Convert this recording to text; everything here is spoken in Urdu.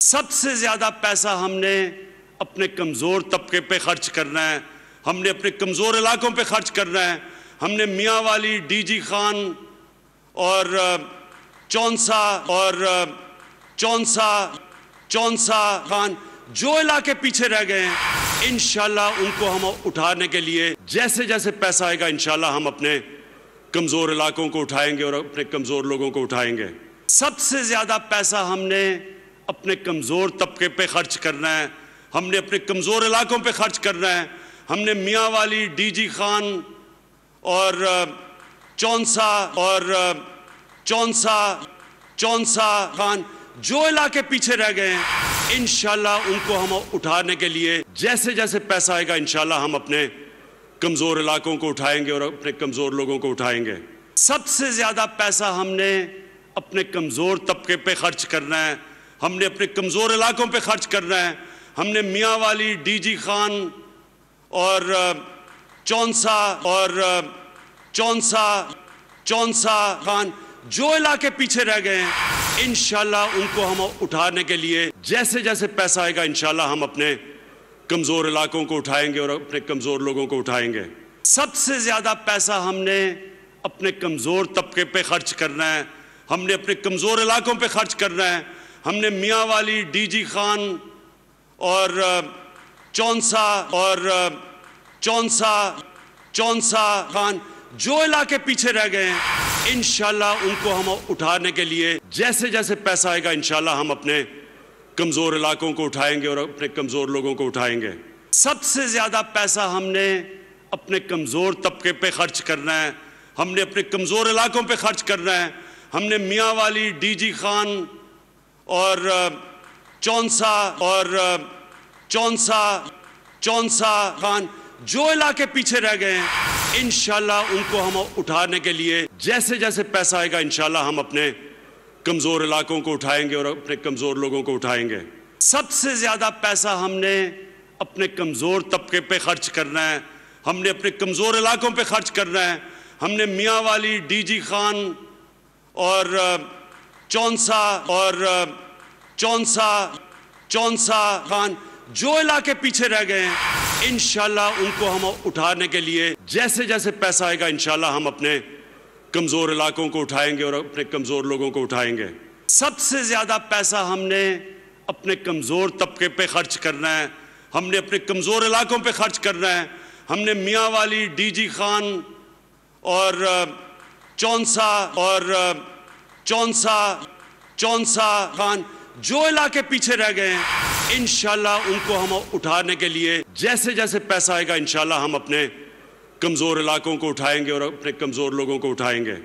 سب سے زیادہ پیسہ ہم نے اپنے کمزور طبقے پہ خرچ کرنا ہے، ہم نے اپنے کمزور علاقوں پہ خرچ کرنا ہے۔ ہم نے میاں والی، ڈی جی خان اور چونسا خان جو علاقے پیچھے رہ گئے ہیں، انشاءاللہ ان کو ہم اٹھانے کے لیے جیسے جیسے پیسہ آئے گا انشاءاللہ ہم اپنے کمزور علاقوں کو اٹھائیں گے اور اپنے کمزور لوگوں کو اٹھائیں گے۔ سب سے زیادہ پیسہ ہم نے اپنے کمزور طبقے پہ خرچ کرنا ہے، ہم نے اپنے کمزور علاقوں پہ خرچ کرنا ہے۔ ہم نے میاں والی، ڈی جی خان اور چونسا خان جو علاقے پیچھے رہ گئے ہیں، انشاءاللہ ان کو ہم اٹھانے کے لیے جیسے جیسے پیسہ آئے گا انشاءاللہ ہم اپنے کمزور علاقوں کو اٹھائیں گے اور اپنے کمزور لوگوں کو اٹھائیں گے۔ سب سے زیادہ پیسہ ہم نے اپنے کمزور طبقے پہ خرچ کرنا ہے، ہم نے اپنے کمزور علاقوں پہ خرچ کرنا ہے۔ ہم نے میاں والی، ڈی جی خان اور چونسا خان جو علاقے پیچھے رہ گئے ہیں، انشاءاللہ ان کو ہم اٹھانے کے لیے جیسے جیسے پیسہ آئے گا انشاءاللہ ہم اپنے کمزور علاقوں کو اٹھائیں گے اور اپنے کمزور لوگوں کو اٹھائیں گے۔ سب سے زیادہ پیسہ ہم نے اپنے کمزور طبقے پہ خرچ کرنا ہے، ہم نے اپنے کمزور علاقوں پہ خرچ کرنا ہے۔ ہم نے میاں والی، ڈی جی خان اور چونسا خان جو علاقے پیچھے رہ گئے ہیں، انشاءاللہ ان کو ہم اٹھانے کے لیے جیسے جیسے پیسہ آئے گا انشاءاللہ ہم اپنے کمزور علاقوں کو اٹھائیں گے اور اپنے کمزور لوگوں کو اٹھائیں گے۔ سب سے زیادہ پیسہ ہم نے اپنے کمزور طبقے پہ خرچ کرنا ہے، ہم نے اپنے کمزور علاقوں پہ خرچ کرنا ہے۔ ہم نے میاں والی، ڈی جی خان اور چونسا خان جو علاقے پیچھے رہ گئے ہیں، انشاءاللہ ان کو ہم اٹھانے کے لیے جیسے جیسے پیسہ آئے گا انشاءاللہ ہم اپنے کمزور علاقوں کو اٹھائیں گے اور اپنے کمزور لوگوں کو اٹھائیں گے۔ سب سے زیادہ پیسہ ہم نے اپنے کمزور طبقے پہ خرچ کرنا ہے، ہم نے اپنے کمزور علاقوں پہ خرچ کرنا ہے۔ ہم نے میاں والی، ڈی جی خان اور چونسا خان جو علاقے پیچھے رہ گئے ہیں، انشاءاللہ ان کو ہم اٹھانے کے لیے جیسے جیسے پیسہ آئے گا انشاءاللہ ہم اپنے کمزور علاقوں کو اٹھائیں گے اور اپنے کمزور لوگوں کو اٹھائیں گے۔ سب سے زیادہ پیسہ ہم نے اپنے کمزور طبقے پہ خرچ کرنا ہے، ہم نے اپنے کمزور علاقوں پہ خرچ کرنا ہے۔ ہم نے میاں والی، ڈی جی خان اور چونسا خان جو علاقے پیچھے رہ گئے ہیں، انشاءاللہ ان کو ہم اٹھانے کے لیے جیسے جیسے پیسہ آئے گا انشاءاللہ ہم اپنے کمزور علاقوں کو اٹھائیں گے اور اپنے کمزور لوگوں کو اٹھائیں گے۔